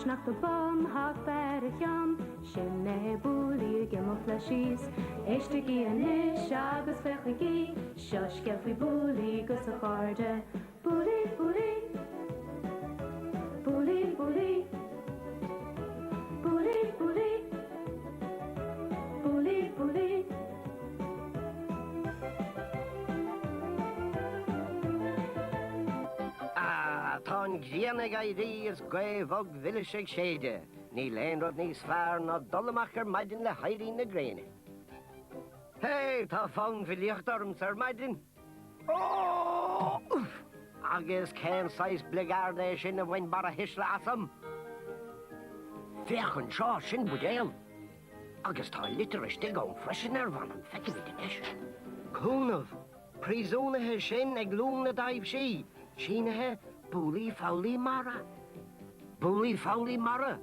nach de bom hak berchan shne buli gemo flashis eshtegi anish agus fechigi shoshke fi buli go safarde buli buli buli buli buli buli buli buli Tán Gianna is Gaeilge Villisig Shade, ní Lenrod ní Sfar na Dollamachar Maidin le Heirin na Graine. Hey, tá fang Villiach Dorm Sir Maidin. Oh! Agus Ken Sais Bligarde sin a Win Bara Hisla Asam. Fechan Shaw Shin Budale. Agus tá literish dig on freshen van an feckin with the dish. Cúnav, Prizona he Shin ag Luna Dive She. Sheena Bouli Fowly Mara. Bouli Fowly Mara.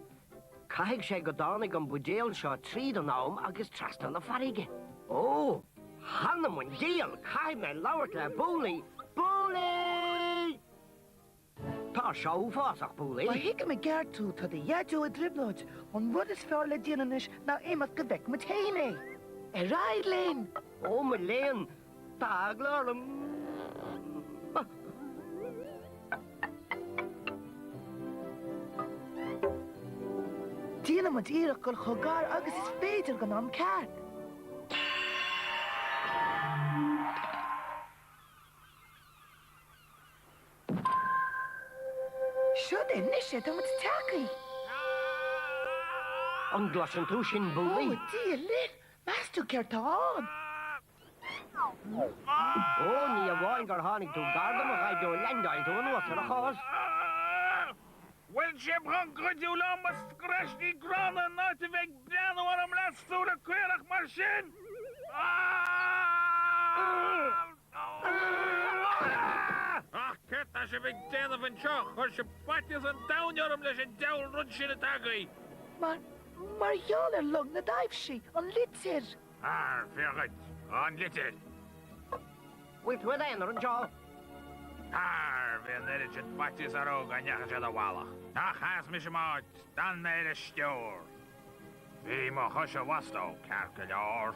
Caig sé go dánig an budéal seo tríd an ám agus trast an na farige. Oh, Hannah mun déal caig me lauert le Bouli. Bouli! Tá seo fásach Bouli. Maar hikke me Gertrude had de jajo a driblod. On wat is voor le dienenish na iemand gewek met heen. Right, Leen. Oh, my Leen. Tá glorm. Diana moet hier ook al gogar agus is beter gan am kerk. Shode nishe dan moet taki. An glasan tú sin Bouli. Oh, die Lynn, master kert aan. Oh, ní a bháin gur hánig tú gardam a gaid do lendail tú an was ar a chás. Wel sé bran grudú lamas grasní grana ná te veg breanú ar am lasú a cuireach mar sin. Ach, ceta sé veg déanamh an seo, chuir sé patis an daunarm leis an daul rud sin a tagaí. Maar jaler lang na daifshi, an litir. Fegad, an litir. Wilt we then ar an seo? Bhíon éidir sin patis ar óg an neachas a bhálach. Ach, has mis máid, dan éidir steúr. Bhí mo chus a wastó, cearca leor.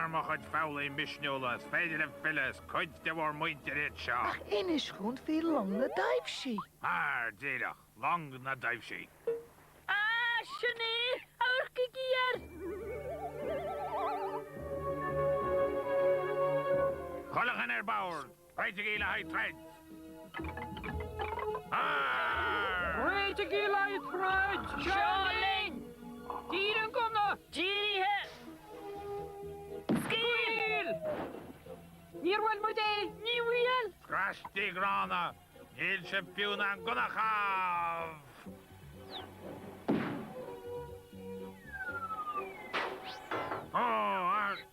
Mo chud fálaí misneúlas, féidir an filas, chuid de bhór muinte réit seo. Ach, is gewoon veel lang na daifshi. Díadach, lang na daifsí. Sinné, aurki gier. Cholachan bawr, rhaid i gila hai tred. Rhaid i gila hai tred. Siolin. Dyr yn gomna. Dyr he. Sgil. Ni'r wel mwyd e, ni wyel. Grasti grana, nid sy'n piwn yn gwnachaf.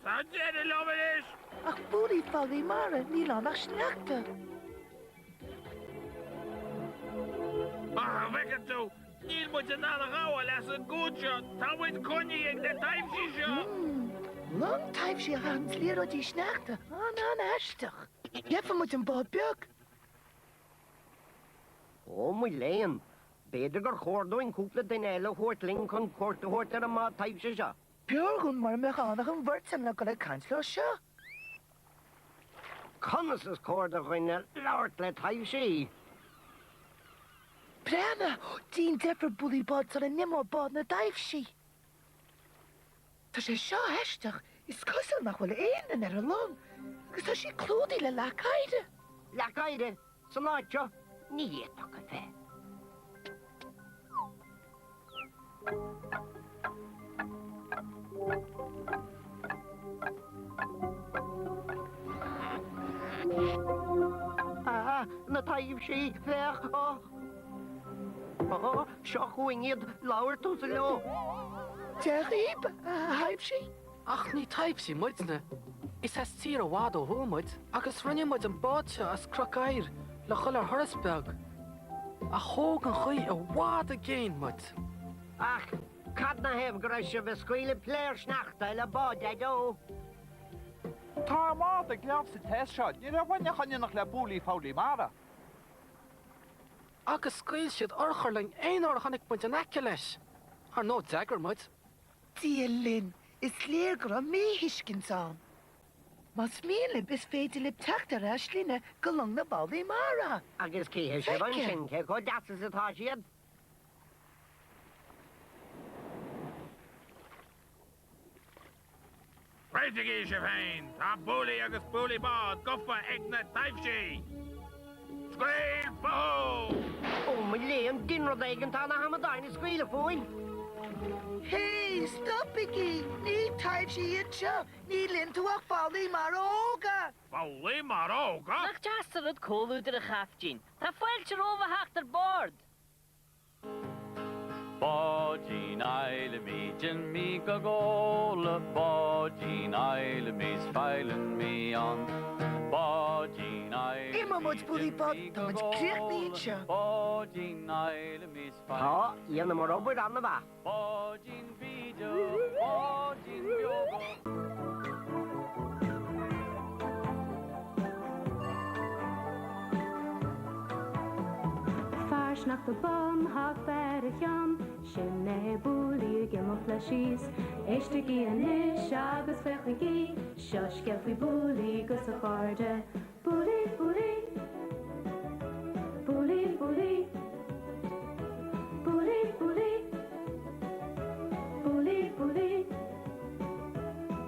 Tá déad lomad is. Ach, Bouli Fowly Mara, ní lá nach sneachta. Bhecan tú, níl muid an nála gáha leis an gúdseo, tá muid coní ag na taimsí seo. Lang taifshi a gaan slier o die sneachta. An eistach. Jefa moet een bod björk. Oh, my Leen. Beidir gur chórdóin cúpla den eile chóirtling chun chórta chóirtar a má taimse seo. Björgun maar me ganach een wurtsam na golle kanslo seo. Conas is chórda chuine lauert le taimse. Brenna, dien depper Bouli bod zal een nimmer bod na taifshi. Tá sé seo heistech, is cosal nach bhfuil éan ar an long, gus tá sí clúdaí le lecaide. Lecaide, sa láiteo, ní éach a fé. Na taimh sí fech seo chuingiad lauert tú sa leo. Terib, haifshi. Ach, ní taipsí muidne. Is has tír a bhád ó thuamuid, agus rinne muid an báte as crocair le chuil ar Horisberg. A thóg an chuí a bhád a géin muid. Ach, cad na hebh go raibh bheith scoile pléir sneachta le bád é dó. Tá mád a gleamh sa teis seo, ní ra bhaine chunne nach le Bouli Fowly Mara. agus scail siad orcharling ein or chanig buint an aice leis. Ar nó dagger muid. Dia Lynn, is léir gur an méhiiscinán. Mas míle bis féidir lib teachtar as lína go long na Bouli mara. Agus cíhe sé ban sin, ce go datas atá siad. Réitigh í sé féin, tá Bouli agus Bouli bád gofa ag na taimhsí. Scríl fó! Ó, my léon dinrad éigen tá na hamadáin is scuile fóin. Hey, stop iggy. Ní taib si itcha. Ní Lynn tuach Bouli mara óga. Bouli mar óga? Nach jasar het cólú ar a chaftín. Tá foiiltir overhacht ar board. Báidín eile míidin mí go ggóla, báidín eile mís feilen mí an. Báidín eile Ima muid Bouli bod, tá muid críoch ní itcha. Báidín eile mís Tá, feilen. dhéana mar obair anna bha. Báidín bíide, báidín bioga. Fars nach de bom hak bergen, sinne Bouli gemoflashis. Echtegi an ish agus fechigi, shush gefri Bouli gus a garde. Bouli, Bouli,